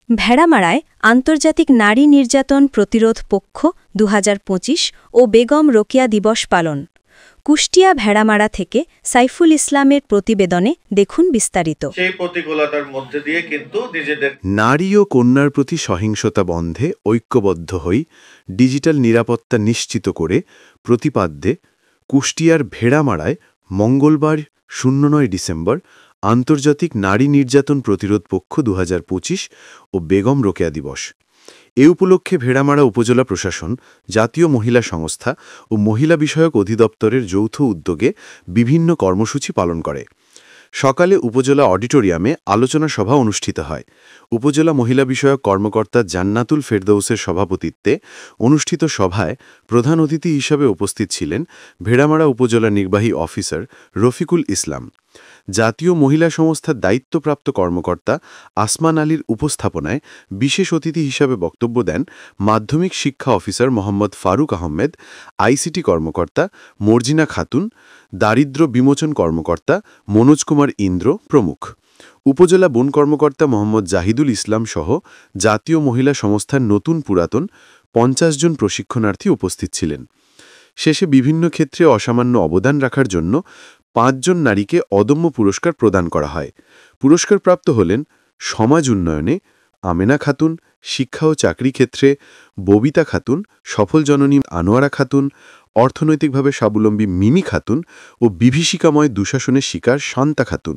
ভেড়ামারায় আন্তর্জাতিক নারী নির্যাতন প্রতিরোধ পক্ষ ২০২৫ ও বেগম রোকেয়া দিবস পালন। কুষ্টিয়া ভেড়ামারা থেকে সাইফুল ইসলামের প্রতিবেদনে দেখুন বিস্তারিত। সেই প্রতিকূলতার মধ্যে দিয়ে কিন্তু নিজেদের নারী ও কন্যার প্রতি সহিংসতা বন্ধে ঐক্যবদ্ধ হই, ডিজিটাল নিরাপত্তা নিশ্চিত করে প্রতিপাদ্যে কুষ্টিয়ার ভেড়ামারায় মঙ্গলবার ০৯ ডিসেম্বর আন্তর্জাতিক নারী নির্যাতন প্রতিরোধ পক্ষ ২০২৫ ও বেগম রোকেয়া দিবস। এ উপলক্ষে ভেড়ামারা উপজেলা প্রশাসন, জাতীয় মহিলা সংস্থা ও মহিলা বিষয়ক অধিদপ্তরের যৌথ উদ্যোগে বিভিন্ন কর্মসূচি পালন করে। সকালে উপজেলা অডিটোরিয়ামে আলোচনা সভা অনুষ্ঠিত হয়। উপজেলা মহিলা বিষয়ক কর্মকর্তা জান্নাতুল ফেরদৌসের সভাপতিত্বে অনুষ্ঠিত সভায় প্রধান অতিথি হিসাবে উপস্থিত ছিলেন ভেড়ামারা উপজেলা নির্বাহী অফিসার রফিকুল ইসলাম। জাতীয় মহিলা সংস্থার দায়িত্বপ্রাপ্ত কর্মকর্তা আসমান আলীর উপস্থাপনায় বিশেষ অতিথি হিসাবে বক্তব্য দেন মাধ্যমিক শিক্ষা অফিসার মোহাম্মদ ফারুক আহমেদ, আইসিটি কর্মকর্তা মর্জিনা খাতুন, দারিদ্র্য বিমোচন কর্মকর্তা মনোজ কুমার ইন্দ্র প্রমুখ। উপজেলা বন কর্মকর্তা মোহাম্মদ জাহিদুল ইসলাম সহ জাতীয় মহিলা সংস্থার নতুন পুরাতন ৫০ জন প্রশিক্ষণার্থী উপস্থিত ছিলেন। শেষে বিভিন্ন ক্ষেত্রে অসামান্য অবদান রাখার জন্য ৫ জন নারীকে অদম্য পুরস্কার প্রদান করা হয়। পুরস্কারপ্রাপ্ত হলেন সমাজ উন্নয়নে আমেনা খাতুন, শিক্ষা ও চাকরি ক্ষেত্রে ববিতা খাতুন, সফল জননী আনোয়ারা খাতুন, অর্থনৈতিকভাবে স্বাবলম্বী মিমি খাতুন ও বিভীষিকাময় দুঃশাসনের শিকার শান্তা খাতুন।